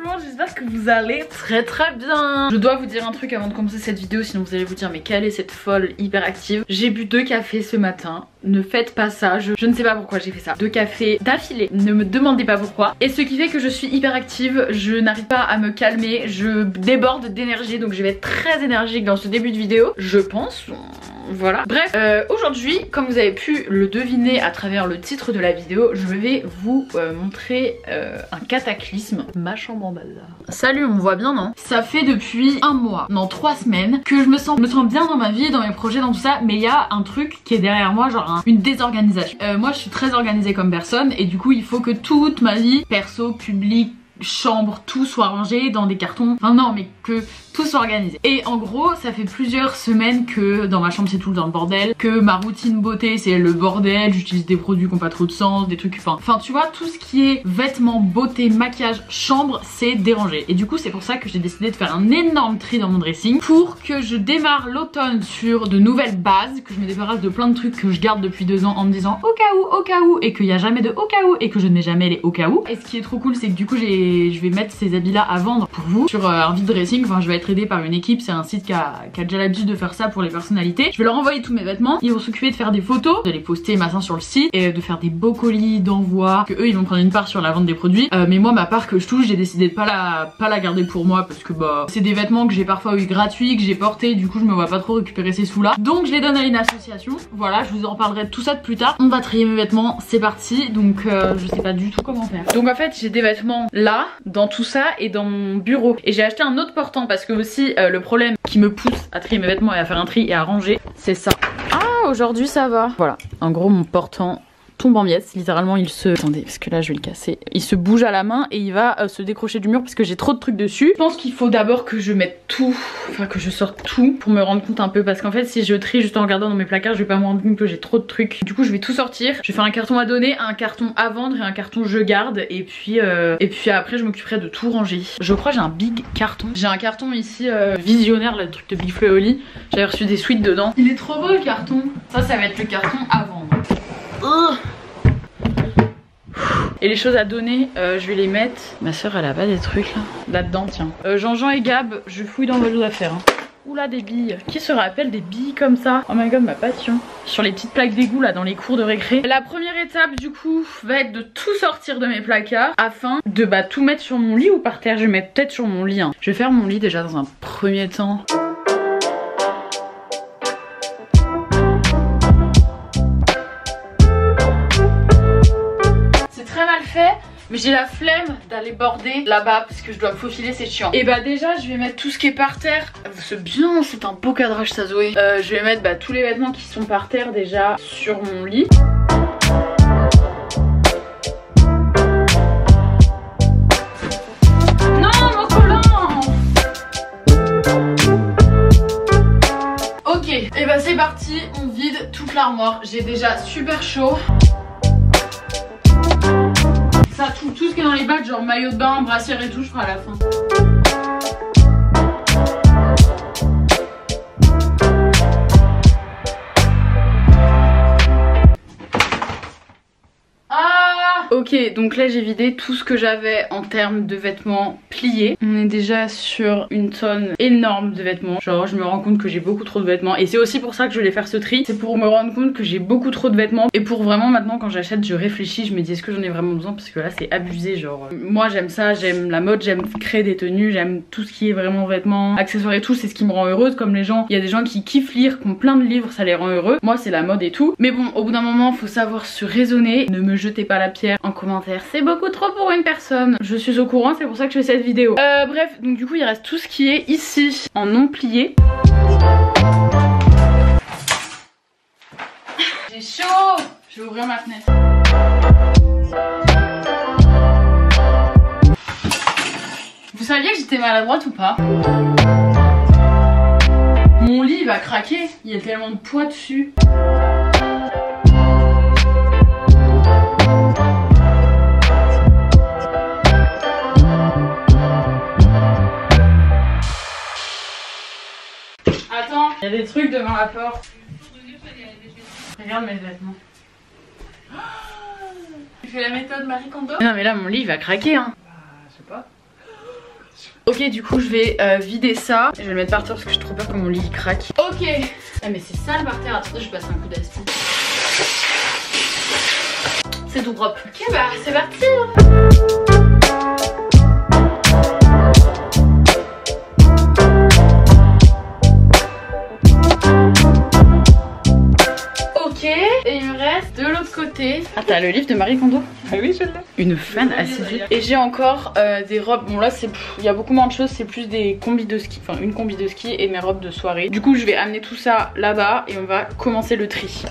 monde, j'espère que vous allez très bien. Je dois vous dire un truc avant de commencer cette vidéo, sinon vous allez vous dire mais quelle est cette folle hyperactive. J'ai bu 2 cafés ce matin, ne faites pas ça, je ne sais pas pourquoi j'ai fait ça. 2 cafés d'affilée, ne me demandez pas pourquoi. Et ce qui fait que je suis hyperactive, je n'arrive pas à me calmer, je déborde d'énergie, donc je vais être très énergique dans ce début de vidéo, je pense. Voilà. Bref, aujourd'hui, comme vous avez pu le deviner à travers le titre de la vidéo, je vais vous montrer un cataclysme. Ma chambre en bazar. Salut, on me voit bien, non? Ça fait depuis un mois, non 3 semaines, que je me sens bien dans ma vie, dans mes projets, dans tout ça, mais il y a un truc qui est derrière moi, genre une désorganisation. Moi, je suis très organisée comme personne, et du coup, il faut que toute ma vie, perso, public, chambre, tout soit rangé dans des cartons. Enfin non, mais que tout soit organisé. Et en gros, ça fait plusieurs semaines que dans ma chambre c'est tout dans le bordel, que ma routine beauté c'est le bordel, j'utilise des produits qui n'ont pas trop de sens, des trucs, enfin tu vois, tout ce qui est vêtements, beauté, maquillage, chambre, c'est dérangé. Et du coup c'est pour ça que j'ai décidé de faire un énorme tri dans mon dressing pour que je démarre l'automne sur de nouvelles bases, que je me débarrasse de plein de trucs que je garde depuis 2 ans en me disant au cas où, et qu'il n'y a jamais de au cas où, et que je ne mets jamais les au cas où. Et ce qui est trop cool, c'est que du coup je vais mettre ces habits là à vendre pour vous sur un vide dressing. Enfin je vais être aidée par une équipe, c'est un site qui a déjà l'habitude de faire ça pour les personnalités. Je vais leur envoyer tous mes vêtements, ils vont s'occuper de faire des photos, de les poster machin sur le site, et de faire des beaux colis d'envoi, que eux ils vont prendre une part sur la vente des produits, mais moi ma part que je touche, j'ai décidé de pas la garder pour moi, parce que bah c'est des vêtements que j'ai parfois eu gratuits, que j'ai portés, du coup je me vois pas trop récupérer ces sous là, donc je les donne à une association. Voilà, je vous en parlerai de tout ça de plus tard. On va trier mes vêtements, c'est parti. Donc je sais pas du tout comment faire. Donc en fait j'ai des vêtements là, dans tout ça, et dans mon bureau, et j'ai acheté un autre portant parce que aussi le problème qui me pousse à trier mes vêtements et à faire un tri et à ranger, c'est ça. Ah, aujourd'hui ça va. Voilà, en gros mon portant tombe en miettes, littéralement il se... Attendez, parce que là je vais le casser. Il se bouge à la main et il va se décrocher du mur parce que j'ai trop de trucs dessus. Je pense qu'il faut d'abord que je mette tout, enfin que je sorte tout pour me rendre compte un peu, parce qu'en fait si je trie juste en regardant dans mes placards, je vais pas me rendre compte que j'ai trop de trucs. Du coup je vais tout sortir, je vais faire un carton à donner, un carton à vendre et un carton je garde, et puis après je m'occuperai de tout ranger. Je crois que j'ai un big carton. J'ai un carton ici visionnaire, là, le truc de Big Flo et Oli. J'avais reçu des suites dedans. Il est trop beau le carton. Ça va être le carton à vendre. Et les choses à donner, je vais les mettre. Ma soeur elle a pas des trucs là-dedans, tiens. Jean-Jean et Gab, je fouille dans vos affaires. Oula, des billes. Qui se rappelle des billes comme ça? Oh my god, ma passion. Sur les petites plaques d'égout là dans les cours de récré. La première étape du coup va être de tout sortir de mes placards afin de tout mettre sur mon lit ou par terre. Je vais mettre peut-être sur mon lit. Je vais faire mon lit déjà dans un premier temps. Mais j'ai la flemme d'aller border là-bas parce que je dois me faufiler, c'est chiant. Et bah déjà je vais mettre tout ce qui est par terre. C'est bien, c'est un beau cadrage ça Zoé. Je vais mettre tous les vêtements qui sont par terre déjà sur mon lit. Non, mon collant. Ok, et bah c'est parti, on vide toute l'armoire. J'ai déjà super chaud. Ça, tout ce qui est dans les bacs, genre maillot de bain, brassière et tout, je ferai à la fin. Ok, donc là j'ai vidé tout ce que j'avais en termes de vêtements pliés. On est déjà sur une tonne énorme de vêtements. Genre je me rends compte que j'ai beaucoup trop de vêtements. Et c'est aussi pour ça que je voulais faire ce tri. C'est pour me rendre compte que j'ai beaucoup trop de vêtements. Et pour vraiment maintenant quand j'achète je réfléchis. Je me dis est-ce que j'en ai vraiment besoin, parce que là c'est abusé. Genre moi j'aime ça, j'aime la mode, j'aime créer des tenues, j'aime tout ce qui est vraiment vêtements, accessoires et tout. C'est ce qui me rend heureuse. Comme les gens, il y a des gens qui kiffent lire, qui ont plein de livres, ça les rend heureux. Moi c'est la mode et tout. Mais bon, au bout d'un moment faut savoir se raisonner. Ne me jetez pas la pierre en commentaire, c'est beaucoup trop pour une personne. Je suis au courant, c'est pour ça que je fais cette vidéo. Bref, donc du coup il reste tout ce qui est ici en non plié. J'ai chaud. Je vais ouvrir ma fenêtre. Vous saviez que j'étais maladroite ou pas? Mon lit il va craquer, il y a tellement de poids dessus. Attends, il y a des trucs devant la porte. Regarde mes vêtements. Tu fais la méthode Marie Kondo? Non mais là mon lit il va craquer hein. Je sais pas. Ok, du coup je vais vider ça. Je vais le mettre par terre parce que j'ai trop peur que mon lit craque. Ok. Ah mais c'est sale par terre. Attendez, je passe un coup d'aspi. C'est tout propre. Ok bah c'est parti hein. Et il me reste de l'autre côté. Ah t'as le livre de Marie Kondo? Ah oui je l'ai. Une fan assidue. Et j'ai encore des robes. Bon là c'est il y a beaucoup moins de choses. C'est plus des combis de ski. Enfin une combi de ski et mes robes de soirée. Du coup je vais amener tout ça là-bas et on va commencer le tri.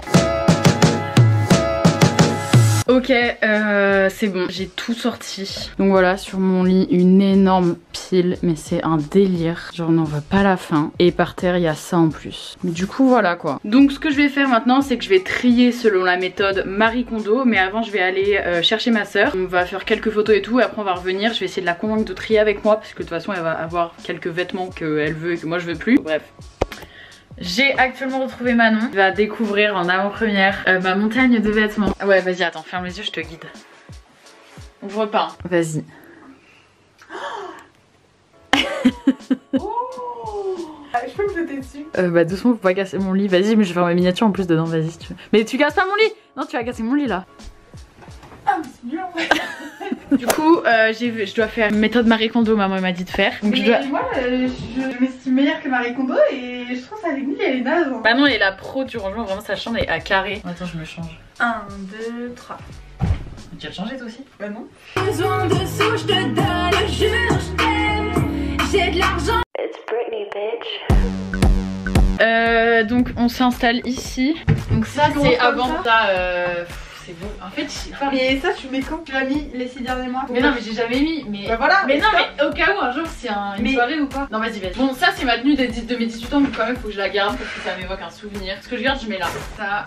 Ok, c'est bon, j'ai tout sorti. Donc voilà, sur mon lit, une énorme pile, mais c'est un délire. Genre, on n'en voit pas la fin. Et par terre, il y a ça en plus. Mais du coup, voilà quoi. Donc, ce que je vais faire maintenant, c'est que je vais trier selon la méthode Marie Kondo. Mais avant, je vais aller chercher ma soeur. On va faire quelques photos et tout. Et après, on va revenir. Je vais essayer de la convaincre de trier avec moi. Parce que de toute façon, elle va avoir quelques vêtements qu'elle veut et que moi, je veux plus. Bref. J'ai actuellement retrouvé Manon. Il va découvrir en avant-première ma montagne de vêtements. Ouais, vas-y, attends, ferme les yeux, je te guide. Ouvre pas. Vas-y. Je peux me jeter dessus. Bah doucement, faut pas casser mon lit. Vas-y, mais je vais faire ma miniature en plus dedans, vas-y si tu veux. Mais tu casses pas mon lit. Non, tu vas casser mon lit là. Ah mais c'est bien. Du coup, je dois faire une méthode Marie Kondo, maman m'a dit de faire. Donc, moi, je m'estime meilleure que Marie Kondo et je trouve sa technique elle est naze. Hein. Bah non, elle est la pro du rangement, vraiment sa chambre est à carré. Attends, je me change. 1, 2, 3. Tu vas le changer toi aussi? Bah non. Besoin de sous, je te donne, jure, je t'aime. J'ai de l'argent. It's Britney, bitch. Donc on s'installe ici. Donc ça c'est avant ça. C'est beau. En fait, mais ça, tu mets quand? Tu l'as mis les 6 derniers mois? Mais non, mais j'ai jamais mis. Mais bah voilà. Mais non, mais au cas où un jour c'est une soirée ou pas. Non, vas-y, vas-y. Bon, ça c'est ma tenue de mes 18 ans, mais quand même faut que je la garde parce que ça m'évoque un souvenir. Ce que je garde, je mets là. Ça,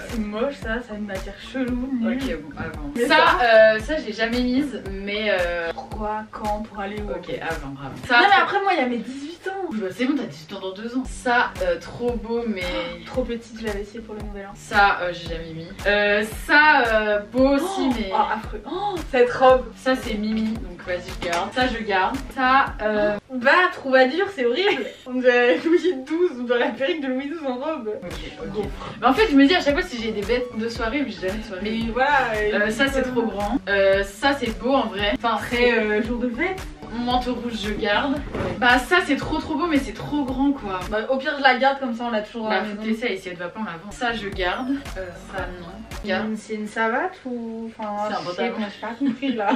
c'est moche, ça a une matière chelou. Ok, bon, avant. Ça, je l'ai jamais mise, mais. Pourquoi? Quand? Pour aller où? Ok, avant. Ça, non, mais après, moi, il y a mes 18 ans. Bah, c'est bon, t'as 18 ans dans 2 ans. Ça, trop beau, mais. Trop petite, je l'avais essayé pour le nouvel an. Ça, j'ai jamais mis. Ça, beau aussi, mais. Oh, affreux. Oh, cette robe. Ça, c'est Mimi, donc vas-y, je garde. Ça, je garde. Ça, bah, trouvadour, c'est horrible. On dirait Louis XII ou dans la perruque de Louis XII en robe. Ok. Mais en fait, je me dis à chaque fois si j'ai des bêtes de soirée, mais j'ai jamais de soirée. Mais voilà. Ça, c'est trop grand. Ça, c'est beau en vrai. Enfin, très jour de fête. Mon manteau rouge, je garde. Bah, ça, c'est trop beau, mais c'est trop grand quoi. Bah, au pire, je la garde comme ça, on l'a toujours dans la maison. Faut essayer, si elle va pas, on la vend. Ça, je garde. Ça, non. C'est une savate ou. Enfin, c'est un pantalon. j'ai pas compris là.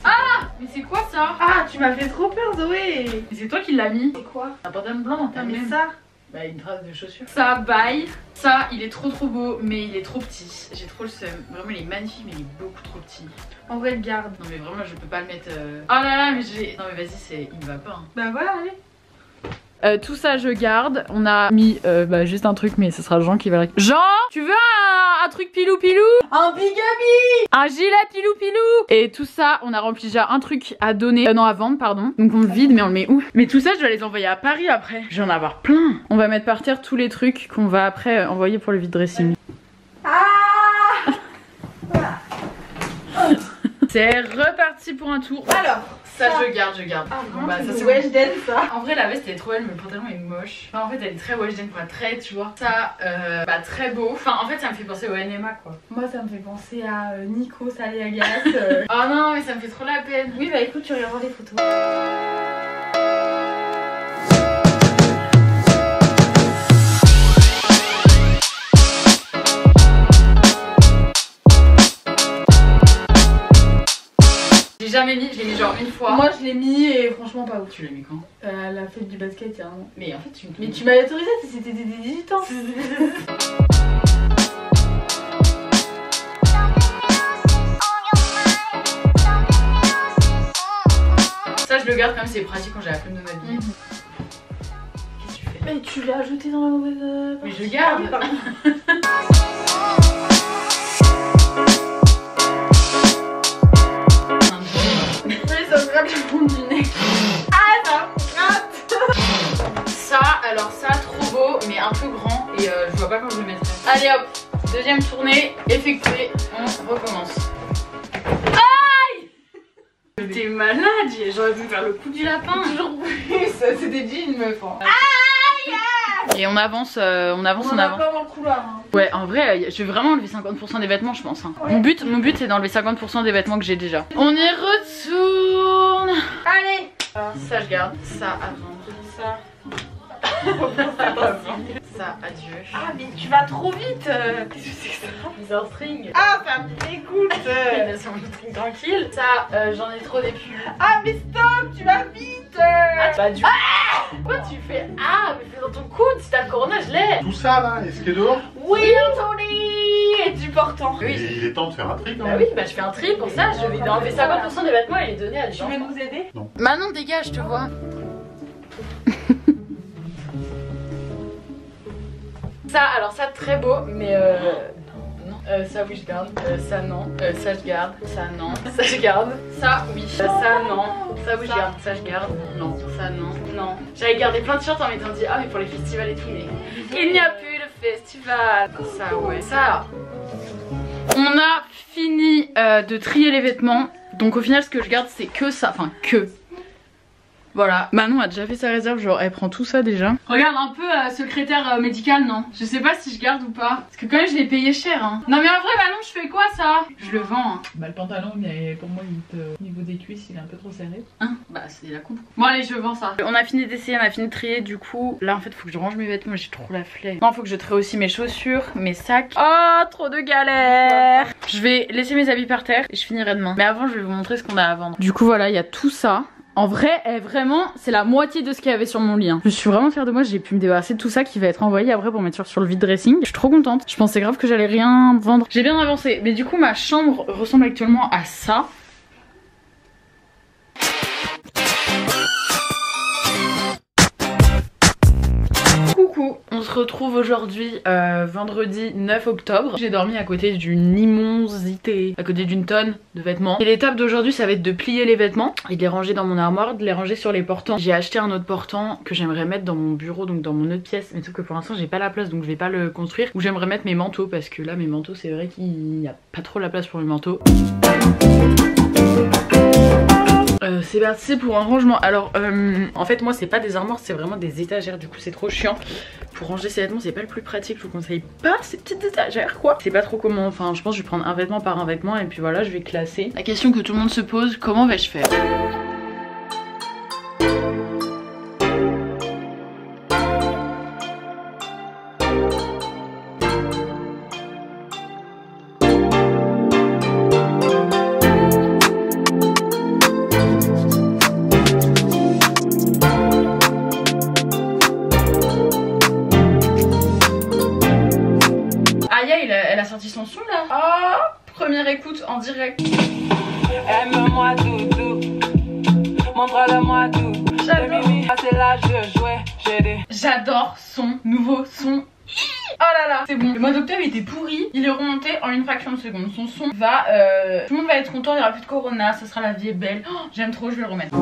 Ah! Mais c'est quoi ça? Ah, tu m'as fait trop peur, Zoé! Mais c'est toi qui l'as mis. C'est quoi? Un pantalon blanc dans ta main. Mais main. ça? Bah, une trace de chaussure. Ça, bye. Ça, il est trop beau, mais il est trop petit. J'ai trop le seum. Vraiment, il est magnifique, mais il est beaucoup trop petit. En vrai, le garde. Non, mais vraiment, je peux pas le mettre. Oh là là, mais j'ai. Non, mais vas-y, il me va pas. Hein. Bah voilà, allez. Tout ça je garde. On a mis juste un truc, mais ce sera Jean qui va le... Jean, tu veux un truc pilou pilou? Un bigami? Un gilet pilou pilou? Et tout ça, on a rempli déjà un truc à donner, non à vendre pardon. Donc on le vide, mais on le met où? Mais tout ça je dois les envoyer à Paris après. Je vais en avoir plein. On va mettre par terre tous les trucs qu'on va après envoyer pour le vide dressing. Ah. C'est reparti pour un tour. Alors ça je garde. Ah, bon, bah, ça c'est Weshden ça. En vrai la veste elle est trop belle, mais le pantalon est moche. Enfin en fait elle est très Weshden pour la très, tu vois. Ça bah très beau. Enfin en fait ça me fait penser au NMA quoi. Moi ça me fait penser à Nico Aliagas. Oh non mais ça me fait trop la peine. Oui bah écoute, tu regardes les photos. J'ai jamais mis, je l'ai mis genre une fois. Moi je l'ai mis et franchement pas ouf. Tu l'as mis quand? À la fête du basket il y a un an. Mais en fait tu me... Mais tu m'avais autorisé, c'était des 18 ans. Ça je le garde comme c'est pratique quand j'ai la flemme de m'habiller. Qu'est-ce que tu fais? Mais tu l'as jeté dans la mauvaise... Mais je garde. Ça, alors ça, trop beau, mais un peu grand et je vois pas quand je le mettrai. Allez hop, deuxième tournée effectuée, on recommence. Aïe! T'es malade, j'aurais pu faire le coup du lapin. Toujours plus, c'est des jeans meuf. Et on avance, on avance. Pas dans le couloir. Hein. Ouais, en vrai, je vais vraiment enlever 50% des vêtements, je pense. Hein. Ouais. Mon but c'est d'enlever 50% des vêtements que j'ai déjà. On y retourne. Allez. Ça, je garde. Ça, avant. Ça. Ça, adieu. Ah mais tu vas trop vite. Qu'est-ce que c'est que ça? C'est un string. Ah ça me dégoûte. Laisse mon string tranquille. Ça, j'en ai trop des pulls. Ah mais stop, tu vas vite. Bah du coup. Pourquoi tu fais? Ah, mais fais dans ton coude, si t'as le corona, je l'ai. Tout ça là, est-ce qu'il est dehors? Oui Anthony. Et du portant. Oui. Et il est temps de faire un tri quand Bah même. oui, bah je fais un tri pour ça, je vais enlever 50% des vêtements et les donner à des Tu gens. veux nous aider? Manon, dégage, je te vois. Ça, alors ça très beau, mais non. Ça oui je garde, ça non, ça je garde, ça non, ça je garde, ça oui, ça non, ça oui je garde, ça je garde, non, ça non, non. J'avais gardé plein de shirts en m'étant dit ah mais pour les festivals et tout, mais il n'y a plus de festival. Ça ouais, ça. On a fini de trier les vêtements, donc au final ce que je garde c'est que ça, enfin que. Voilà, Manon a déjà fait sa réserve, genre elle prend tout ça déjà. Regarde un peu secrétaire médical, non? Je sais pas si je garde ou pas. Parce que quand même je l'ai payé cher hein. Non mais en vrai Manon je fais quoi ça? Je le vends hein. Bah le pantalon mais pour moi au niveau des cuisses il est un peu trop serré. Hein? Bah c'est la coupe. Bon allez je vends ça. On a fini d'essayer, on a fini de trier du coup. Là en fait faut que je range mes vêtements, j'ai trop la flemme. Non faut que je trie aussi mes chaussures, mes sacs. Oh trop de galère. Je vais laisser mes habits par terre et je finirai demain. Mais avant je vais vous montrer ce qu'on a à vendre. Du coup voilà il y a tout ça. En vrai, vraiment, c'est la moitié de ce qu'il y avait sur mon lit. Hein. Je suis vraiment fière de moi, j'ai pu me débarrasser de tout ça qui va être envoyé après pour mettre sur le vide dressing. Je suis trop contente. Je pensais grave que j'allais rien vendre. J'ai bien avancé, mais du coup ma chambre ressemble actuellement à ça. Coucou, on se retrouve aujourd'hui vendredi 9 octobre. J'ai dormi à côté d'une immensité, à côté d'une tonne de vêtements. Et l'étape d'aujourd'hui ça va être de plier les vêtements et de les ranger dans mon armoire, de les ranger sur les portants. J'ai acheté un autre portant que j'aimerais mettre dans mon bureau, donc dans mon autre pièce. Mais sauf que pour l'instant j'ai pas la place donc je vais pas le construire. Ou j'aimerais mettre mes manteaux parce que là mes manteaux c'est vrai qu'il n'y a pas trop la place pour mes manteaux. C'est parti pour un rangement. Alors en fait moi c'est pas des armoires, c'est vraiment des étagères, du coup c'est trop chiant. Pour ranger ses vêtements c'est pas le plus pratique, je vous conseille pas ces petites étagères quoi. C'est pas trop comment, enfin je pense que je vais prendre un vêtement par un vêtement et puis voilà je vais classer. La question que tout le monde se pose, comment vais-je faire? Elle a sorti son son là. Oh, première écoute en direct. Aime-moi doudou, montre-le-moi tout. J'adore son nouveau son. Oh là là, c'est bon. Le mois d'octobre il était pourri, il est remonté en une fraction de seconde. Son son va, tout le monde va être content, il n'y aura plus de corona, ce sera la vie est belle. Oh, j'aime trop, je vais le remettre.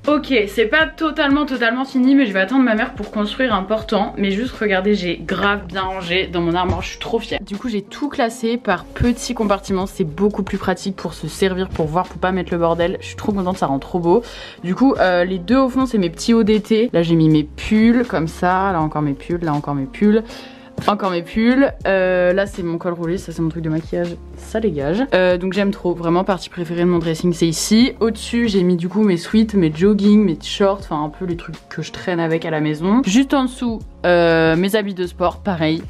Ok, c'est pas totalement fini, mais je vais attendre ma mère pour construire un portant. Mais juste regardez, j'ai grave bien rangé dans mon armoire, je suis trop fière. Du coup j'ai tout classé par petits compartiments, c'est beaucoup plus pratique pour se servir, pour voir, pour pas mettre le bordel. Je suis trop contente, ça rend trop beau. Du coup les deux au fond c'est mes petits hauts d'été. Là j'ai mis mes pulls comme ça, là encore mes pulls, là encore mes pulls. Encore mes pulls, là c'est mon col roulé, ça c'est mon truc de maquillage, ça dégage. Donc j'aime trop, vraiment partie préférée de mon dressing c'est ici. Au-dessus j'ai mis du coup mes sweats, mes jogging, mes shorts, enfin un peu les trucs que je traîne avec à la maison. Juste en dessous mes habits de sport, pareil.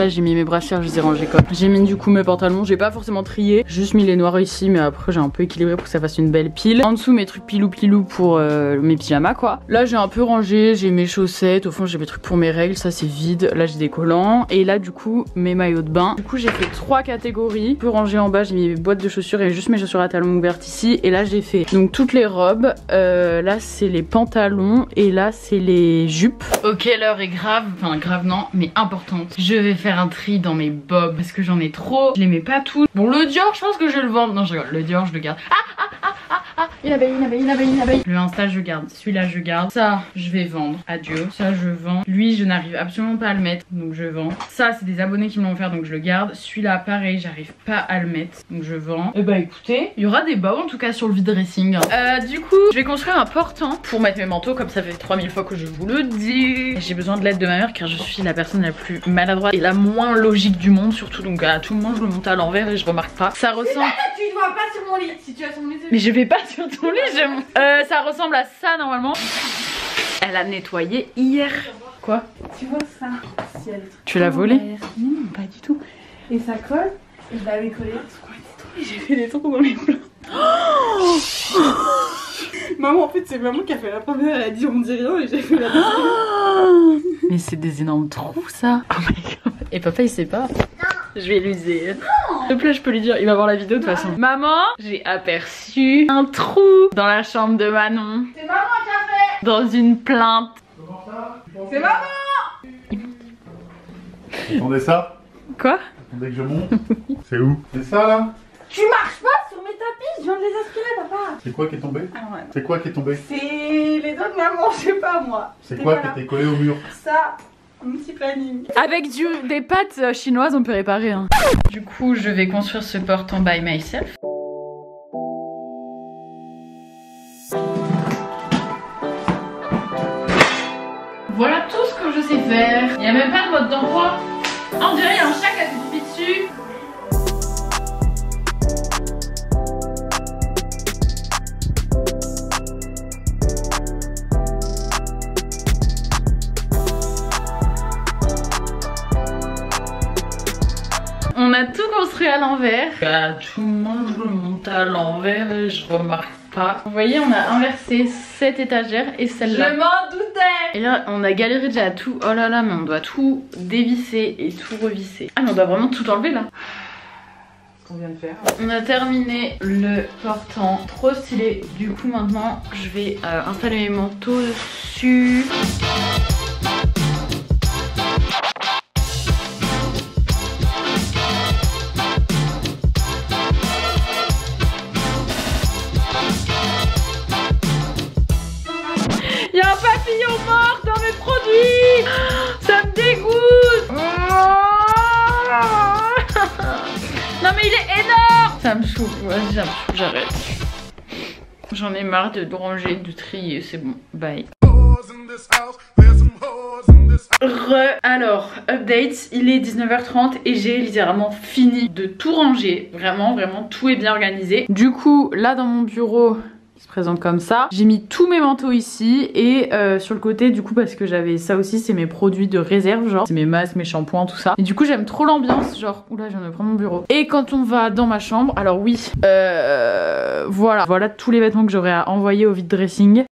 Là j'ai mis mes brassières, je les ai rangées comme. J'ai mis du coup mes pantalons, j'ai pas forcément trié, juste mis les noirs ici, mais après j'ai un peu équilibré pour que ça fasse une belle pile. En dessous mes trucs pilou pour mes pyjamas quoi. Là j'ai un peu rangé, j'ai mes chaussettes, au fond j'ai mes trucs pour mes règles, ça c'est vide. Là j'ai des collants et là du coup mes maillots de bain. Du coup j'ai fait 3 catégories. Un peu rangé en bas, j'ai mis mes boîtes de chaussures et juste mes chaussures à talons ouvertes ici. Et là j'ai fait donc toutes les robes, là c'est les pantalons et là c'est les jupes. Ok, l'heure est grave, enfin grave non, mais importante. Je vais faire un tri dans mes bobs parce que j'en ai trop. Je les mets pas tous. Bon, le Dior, je pense que je vais le vendre. Non, je rigole, le Dior, je le garde. Une abeille. Le Insta, je garde. Celui-là, je garde. Ça, je vais vendre. Adieu. Ça, je vends. Lui, je n'arrive absolument pas à le mettre, donc je vends. Ça, c'est des abonnés qui me l'ont offert, donc je le garde. Celui-là, pareil, j'arrive pas à le mettre, donc je vends. Et bah écoutez, il y aura des bobs en tout cas sur le vide dressing. Du coup, je vais construire un portant pour mettre mes manteaux, comme ça fait 3000 fois que je vous le dis. J'ai besoin de l'aide de ma mère car je suis la personne la plus maladroite et la moins logique du monde, surtout. Donc à tout moment, je le monte à l'envers et je remarque pas. Ça ressemble. Tu ne vois pas sur mon lit. Si tu as sur mon lit, mais je vais pas sur ton lit, ça ressemble à ça normalement. Elle a nettoyé hier. Quoi? tu vois ça. Si elle est Tu l'as volé? Non, pas du tout. Et ça colle. Et je l'avais collé. J'ai fait des trous dans mes plats. Maman, en fait, c'est maman qui a fait la première. Elle a dit on me dit rien et j'ai fait la deuxième. Mais c'est des énormes trous ça. Oh my god. Et papa il sait pas. Je vais lui dire. S'il te plaît, je peux lui dire. Il va voir la vidéo de toute façon. Maman, j'ai aperçu un trou dans la chambre de Manon. C'est maman qui a fait. Dans une plainte. C'est maman. Attendez ça. Quoi? Attendez que je monte. C'est où? C'est ça là? Tu marches pas sur mes tapis. Je viens de les aspirer, papa. C'est quoi qui est tombé? Ah ouais. C'est quoi qui est tombé? C'est les doigts de maman, je sais pas moi. C'est quoi qui était collé au mur? Ça, un petit planning. Avec des pâtes chinoises, on peut réparer. Hein. Du coup, je vais construire ce portant by myself. Voilà tout ce que je sais faire. Il n'y a même pas de mode d'emploi. On dirait un chat qui a du pipi dessus. On a tout construit à l'envers. Tout le monde le monte à l'envers et je remarque pas. Vous voyez, on a inversé cette étagère et celle-là. Je m'en doutais. Et là, on a galéré déjà à tout. Oh là là, mais on doit tout dévisser et tout revisser. Ah, mais on doit vraiment tout enlever là. Qu'on vient de faire. On a terminé le portant. Trop stylé. Du coup, maintenant, je vais installer mes manteaux dessus. Il y a un papillon mort dans mes produits. Ça me dégoûte. Non mais il est énorme. Ça me saoule, vas-y ça me saoule, j'arrête. J'en ai marre de ranger, de trier, c'est bon, bye. Alors, update, il est 19h30 et j'ai littéralement fini de tout ranger. Vraiment, tout est bien organisé. Du coup, là dans mon bureau, il se présente comme ça. J'ai mis tous mes manteaux ici et sur le côté du coup parce que j'avais ça aussi, c'est mes produits de réserve, genre c'est mes masques, mes shampoings, tout ça. Et du coup j'aime trop l'ambiance, genre oula je viens de prendre mon bureau. Et quand on va dans ma chambre, alors oui, voilà tous les vêtements que j'aurais à envoyer au vide dressing.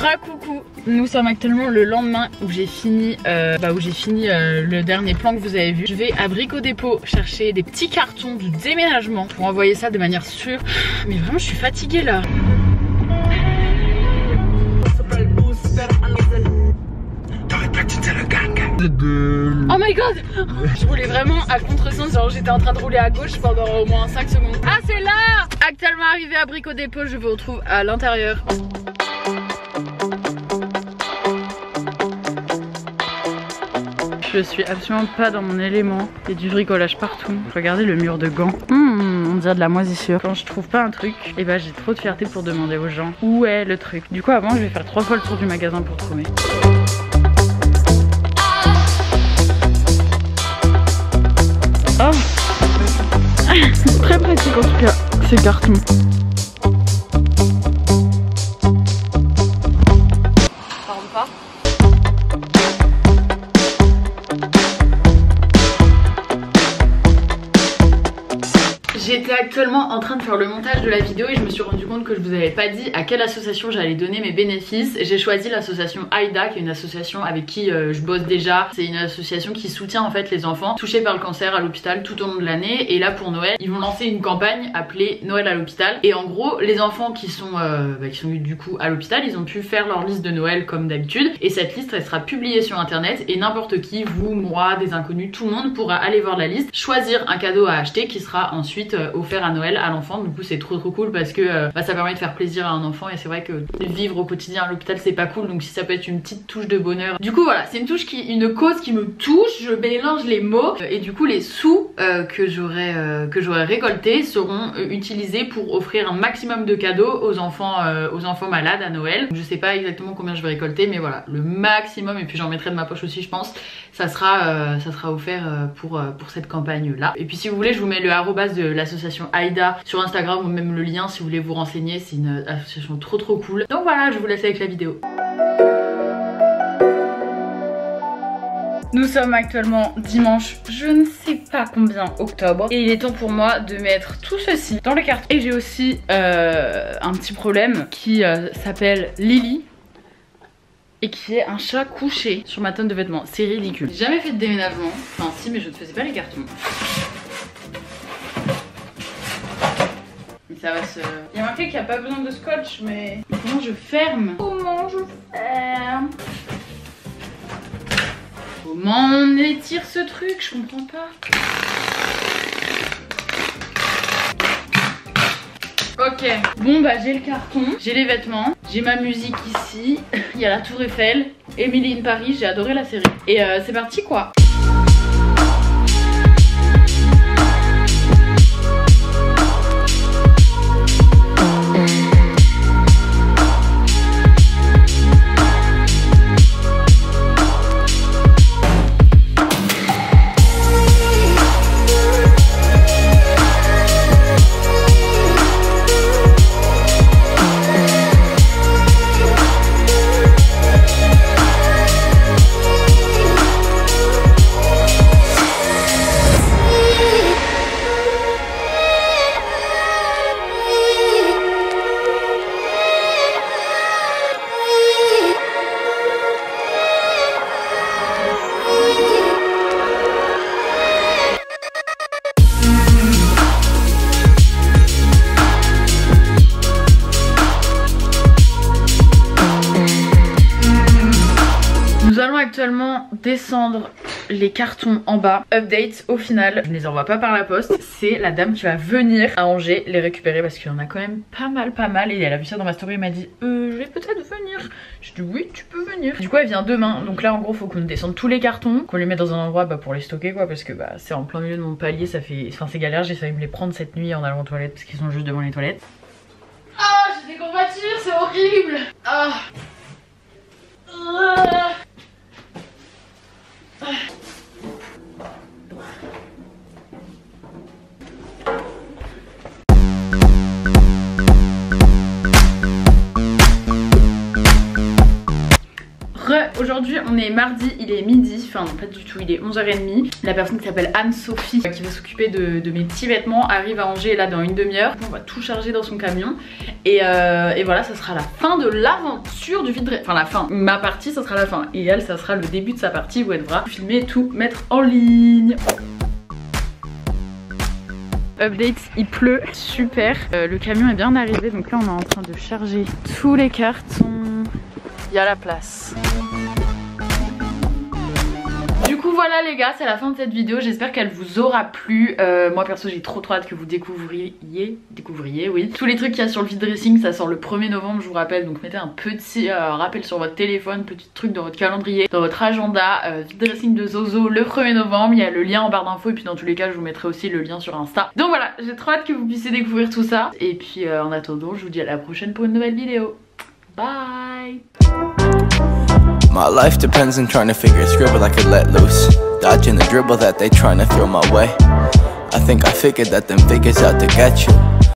Racoucou, nous sommes actuellement le lendemain où j'ai fini, le dernier plan que vous avez vu. Je vais à Brico Dépôt chercher des petits cartons de déménagement pour envoyer ça de manière sûre. Mais vraiment je suis fatiguée là. Oh my god. Je roulais vraiment à contresens, genre j'étais en train de rouler à gauche pendant au moins 5 secondes. Ah c'est là. Actuellement arrivé à Brico Dépôt, je vous retrouve à l'intérieur. Je suis absolument pas dans mon élément. Il y a du bricolage partout. Regardez le mur de gants. On dirait de la moisissure. Quand je trouve pas un truc, et bah j'ai trop de fierté pour demander aux gens où est le truc. Du coup avant je vais faire 3 fois le tour du magasin pour trouver. Oh très pratique en tout cas ces cartons. Ça rentre pas. J'étais actuellement en train de faire le montage de la vidéo et je me suis rendu compte que je vous avais pas dit à quelle association j'allais donner mes bénéfices. J'ai choisi l'association AIDA, qui est une association avec qui je bosse déjà. C'est une association qui soutient en fait les enfants touchés par le cancer à l'hôpital tout au long de l'année. Et là pour Noël, ils vont lancer une campagne appelée Noël à l'hôpital. Et en gros, les enfants qui sont du coup à l'hôpital, ils ont pu faire leur liste de Noël comme d'habitude. Et cette liste, elle sera publiée sur internet et n'importe qui, vous, moi, des inconnus, tout le monde pourra aller voir la liste, choisir un cadeau à acheter qui sera ensuite offert à Noël à l'enfant. Du coup c'est trop cool parce que ça permet de faire plaisir à un enfant et c'est vrai que vivre au quotidien à l'hôpital c'est pas cool, donc si ça peut être une petite touche de bonheur. Du coup voilà, c'est une cause qui me touche, je mélange les mots et du coup les sous que j'aurai récoltés seront utilisés pour offrir un maximum de cadeaux aux enfants malades à Noël. Je sais pas exactement combien je vais récolter mais voilà, le maximum, et puis j'en mettrai de ma poche aussi je pense. Ça sera offert pour cette campagne là. Et puis si vous voulez, je vous mets le arrobas de l'association AIDA sur Instagram ou même le lien si vous voulez vous renseigner. C'est une association trop cool. Donc voilà, je vous laisse avec la vidéo. Nous sommes actuellement dimanche, je ne sais pas combien octobre, et il est temps pour moi de mettre tout ceci dans les cartons. Et j'ai aussi un petit problème qui s'appelle Lily, et qui est un chat couché sur ma tonne de vêtements. C'est ridicule. J'ai jamais fait de déménagement. Enfin si, mais je ne faisais pas les cartons. Mais ça va se... Il y a marqué qu'il n'y a pas besoin de scotch, mais... Comment je ferme? Comment je ferme? Comment on étire ce truc? Je comprends pas. Ok, bon bah j'ai le carton, j'ai les vêtements, j'ai ma musique ici, il y a la Tour Eiffel, Emily in Paris, j'ai adoré la série. Et c'est parti quoi. Actuellement descendre les cartons en bas. Update, au final je ne les envoie pas par la poste, c'est la dame qui va venir à Angers les récupérer parce qu'il y en a quand même pas mal, et elle a vu ça dans ma story, elle m'a dit je vais peut-être venir. Je dis oui tu peux venir. Du coup elle vient demain, donc là en gros faut qu'on descende tous les cartons, qu'on les mette dans un endroit pour les stocker quoi, parce que c'est en plein milieu de mon palier, ça fait, enfin c'est galère. J'ai failli me les prendre cette nuit en allant aux toilettes parce qu'ils sont juste devant les toilettes. Ah j'ai des courbatures, c'est horrible. Ah. Aujourd'hui on est mardi, il est midi, enfin non pas du tout, il est 11h30. La personne qui s'appelle Anne-Sophie qui va s'occuper de mes petits vêtements arrive à Angers là dans une demi-heure. On va tout charger dans son camion et voilà, ça sera la fin de l'aventure du vide, enfin la fin, ma partie ça sera la fin et elle ça sera le début de sa partie où elle devra filmer et tout mettre en ligne. Update, il pleut, super, le camion est bien arrivé, donc là on est en train de charger tous les cartons, il y a la place. Du coup voilà les gars, c'est la fin de cette vidéo, j'espère qu'elle vous aura plu. Moi perso j'ai trop hâte que vous découvriez oui, tous les trucs qu'il y a sur le vide dressing. Ça sort le 1er novembre je vous rappelle, donc mettez un petit rappel sur votre téléphone, petit truc dans votre calendrier, dans votre agenda. Vide dressing de Zozo le 1er novembre, il y a le lien en barre d'infos et puis dans tous les cas je vous mettrai aussi le lien sur Insta. Donc voilà, j'ai trop hâte que vous puissiez découvrir tout ça. Et puis en attendant je vous dis à la prochaine pour une nouvelle vidéo. Bye. My life depends on trying to figure scribble I could let loose, dodging the dribble that they trying to throw my way. I think I figured that them figures out to get you.